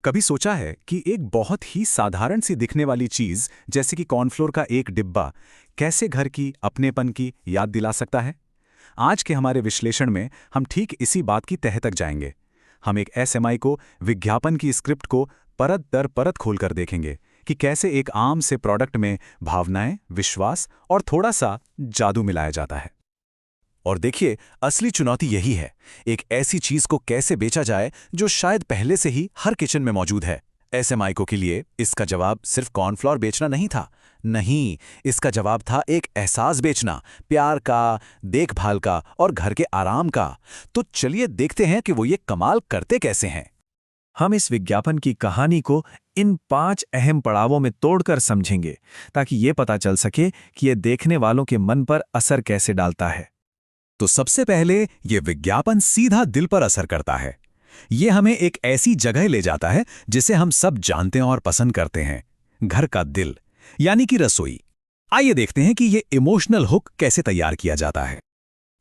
कभी सोचा है कि एक बहुत ही साधारण सी दिखने वाली चीज जैसे कि कॉर्नफ्लोर का एक डिब्बा कैसे घर की अपनेपन की याद दिला सकता है? आज के हमारे विश्लेषण में हम ठीक इसी बात की तह तक जाएंगे। हम एक एसएमआई को विज्ञापन की स्क्रिप्ट को परत दर परत खोलकर देखेंगे कि कैसे एक आम से प्रोडक्ट में भावनाएं, विश्वास और थोड़ा सा जादू मिलाया जाता है। और देखिए, असली चुनौती यही है, एक ऐसी चीज को कैसे बेचा जाए जो शायद पहले से ही हर किचन में मौजूद है। ऐसे माइको के लिए इसका जवाब सिर्फ कॉर्नफ्लोर बेचना नहीं था। नहीं, इसका जवाब था एक एहसास बेचना, प्यार का, देखभाल का और घर के आराम का। तो चलिए देखते हैं कि वो ये कमाल करते कैसे हैं। हम इस विज्ञापन की कहानी को इन 5 अहम पड़ावों में तोड़कर समझेंगे ताकि ये पता चल सके कि ये देखने वालों के मन पर असर कैसे डालता है। तो सबसे पहले ये विज्ञापन सीधा दिल पर असर करता है। ये हमें एक ऐसी जगह ले जाता है जिसे हम सब जानते हैं और पसंद करते हैं, घर का दिल, यानी कि रसोई। आइए देखते हैं कि ये इमोशनल हुक कैसे तैयार किया जाता है।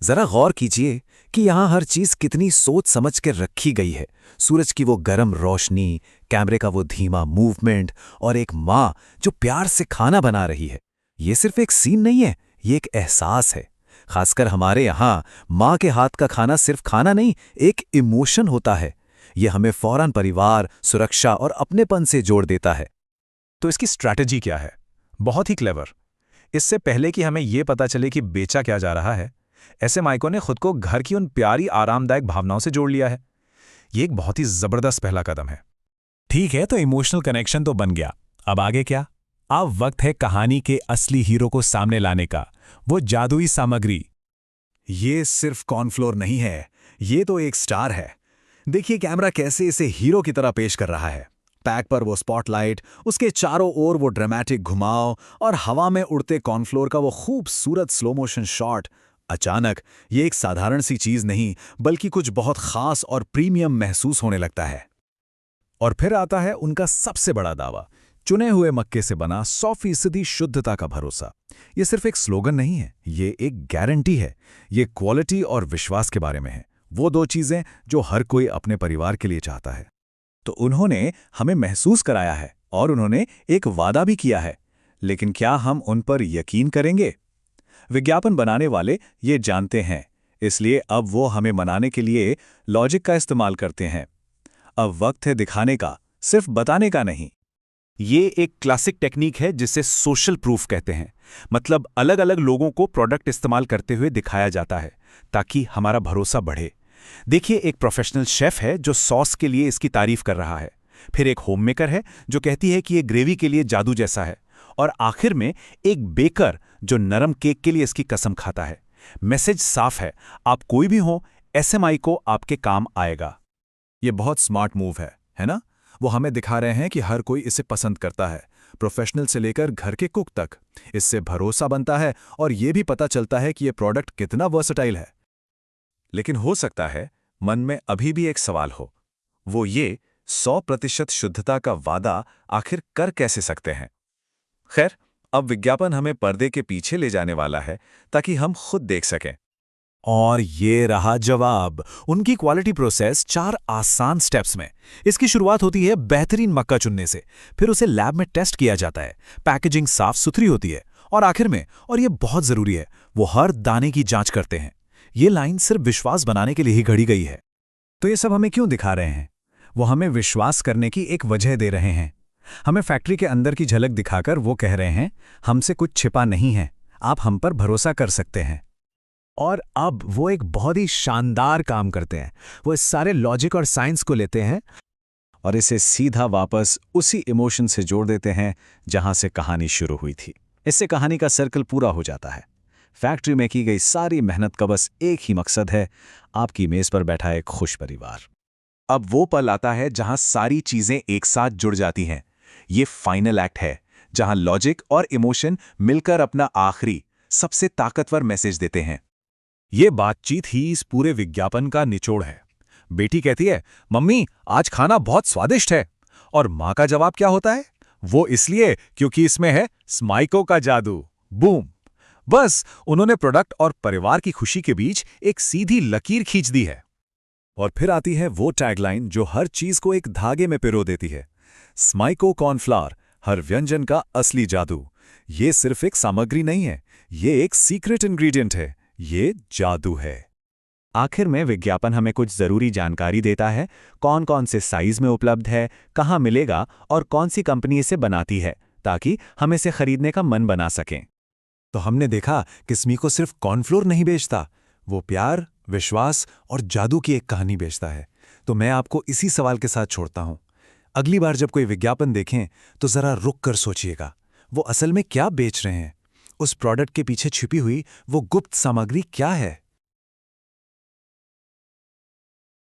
जरा गौर कीजिए कि यहाँ हर चीज कितनी सोच समझ के रखी गई है। सूरज की वो गर्म रोशनी, कैमरे का वो धीमा मूवमेंट और एक माँ जो प्यार से खाना बना रही है। ये सिर्फ एक सीन नहीं है, ये एक एहसास है। खासकर हमारे यहाँ माँ के हाथ का खाना सिर्फ खाना नहीं, एक इमोशन होता है। ये हमें फौरन परिवार, सुरक्षा और अपनेपन से जोड़ देता है। तो इसकी स्ट्रैटेजी क्या है? बहुत ही क्लेवर। इससे पहले कि हमें यह पता चले कि बेचा क्या जा रहा है, ऐसे माइको ने खुद को घर की उन प्यारी आरामदायक भावनाओं से जोड़ लिया है। ये एक बहुत ही जबरदस्त पहला कदम है। ठीक है, तो इमोशनल कनेक्शन तो बन गया। अब आगे क्या? अब वक्त है कहानी के असली हीरो को सामने लाने का, वो जादुई सामग्री। ये सिर्फ कॉर्नफ्लोर नहीं है, ये तो एक स्टार है। देखिए कैमरा कैसे इसे हीरो की तरह पेश कर रहा है। पैक पर वो स्पॉटलाइट, उसके चारों ओर वो ड्रामेटिक घुमाव और हवा में उड़ते कॉर्नफ्लोर का वो खूबसूरत स्लो मोशन शॉट। अचानक ये एक साधारण सी चीज नहीं, बल्कि कुछ बहुत खास और प्रीमियम महसूस होने लगता है। और फिर आता है उनका सबसे बड़ा दावा, चुने हुए मक्के से बना 100% शुद्धता का भरोसा। ये सिर्फ एक स्लोगन नहीं है, ये एक गारंटी है। ये क्वालिटी और विश्वास के बारे में है, वो दो चीजें जो हर कोई अपने परिवार के लिए चाहता है। तो उन्होंने हमें महसूस कराया है और उन्होंने एक वादा भी किया है, लेकिन क्या हम उन पर यकीन करेंगे? विज्ञापन बनाने वाले ये जानते हैं, इसलिए अब वो हमें मनाने के लिए लॉजिक का इस्तेमाल करते हैं। अब वक्त है दिखाने का, सिर्फ बताने का नहीं। ये एक क्लासिक टेक्निक है जिसे सोशल प्रूफ कहते हैं। मतलब अलग अलग लोगों को प्रोडक्ट इस्तेमाल करते हुए दिखाया जाता है ताकि हमारा भरोसा बढ़े। देखिए, एक प्रोफेशनल शेफ है जो सॉस के लिए इसकी तारीफ कर रहा है, फिर एक होममेकर है जो कहती है कि ये ग्रेवी के लिए जादू जैसा है, और आखिर में एक बेकर जो नरम केक के लिए इसकी कसम खाता है। मैसेज साफ है, आप कोई भी हो, एसएमआई को आपके काम आएगा। ये बहुत स्मार्ट मूव है ना? वो हमें दिखा रहे हैं कि हर कोई इसे पसंद करता है, प्रोफेशनल से लेकर घर के कुक तक। इससे भरोसा बनता है और ये भी पता चलता है कि ये प्रोडक्ट कितना वर्सेटाइल है। लेकिन हो सकता है मन में अभी भी एक सवाल हो, वो ये 100% शुद्धता का वादा आखिर कर कैसे सकते हैं? खैर, अब विज्ञापन हमें पर्दे के पीछे ले जाने वाला है ताकि हम खुद देख सकें। और ये रहा जवाब, उनकी क्वालिटी प्रोसेस 4 आसान स्टेप्स में। इसकी शुरुआत होती है बेहतरीन मक्का चुनने से, फिर उसे लैब में टेस्ट किया जाता है, पैकेजिंग साफ सुथरी होती है, और आखिर में, और ये बहुत जरूरी है, वो हर दाने की जांच करते हैं। ये लाइन सिर्फ विश्वास बनाने के लिए ही घड़ी गई है। तो ये सब हमें क्यों दिखा रहे हैं? वो हमें विश्वास करने की एक वजह दे रहे हैं। हमें फैक्ट्री के अंदर की झलक दिखाकर वो कह रहे हैं, हमसे कुछ छिपा नहीं है, आप हम पर भरोसा कर सकते हैं। और अब वो एक बहुत ही शानदार काम करते हैं। वो इस सारे लॉजिक और साइंस को लेते हैं और इसे सीधा वापस उसी इमोशन से जोड़ देते हैं जहां से कहानी शुरू हुई थी। इससे कहानी का सर्कल पूरा हो जाता है। फैक्ट्री में की गई सारी मेहनत का बस एक ही मकसद है, आपकी मेज पर बैठा एक खुश परिवार। अब वो पल आता है जहां सारी चीजें एक साथ जुड़ जाती हैं। ये फाइनल एक्ट है जहां लॉजिक और इमोशन मिलकर अपना आखिरी, सबसे ताकतवर मैसेज देते हैं। ये बातचीत ही इस पूरे विज्ञापन का निचोड़ है। बेटी कहती है, मम्मी आज खाना बहुत स्वादिष्ट है, और माँ का जवाब क्या होता है? वो इसलिए क्योंकि इसमें है स्माइको का जादू। बूम! बस उन्होंने प्रोडक्ट और परिवार की खुशी के बीच एक सीधी लकीर खींच दी है। और फिर आती है वो टैगलाइन जो हर चीज को एक धागे में पिरो देती है, स्माइको कॉर्नफ्लावर, हर व्यंजन का असली जादू। ये सिर्फ एक सामग्री नहीं है, ये एक सीक्रेट इंग्रेडिएंट है, ये जादू है। आखिर में विज्ञापन हमें कुछ ज़रूरी जानकारी देता है, कौन कौन से साइज में उपलब्ध है, कहाँ मिलेगा और कौन सी कंपनी इसे बनाती है, ताकि हम इसे खरीदने का मन बना सकें। तो हमने देखा कि स्मीको सिर्फ कॉर्नफ्लोर नहीं बेचता, वो प्यार, विश्वास और जादू की एक कहानी बेचता है। तो मैं आपको इसी सवाल के साथ छोड़ता हूं। अगली बार जब कोई विज्ञापन देखें तो जरा रुक कर सोचिएगा, वो असल में क्या बेच रहे हैं? उस प्रोडक्ट के पीछे छिपी हुई वो गुप्त सामग्री क्या है?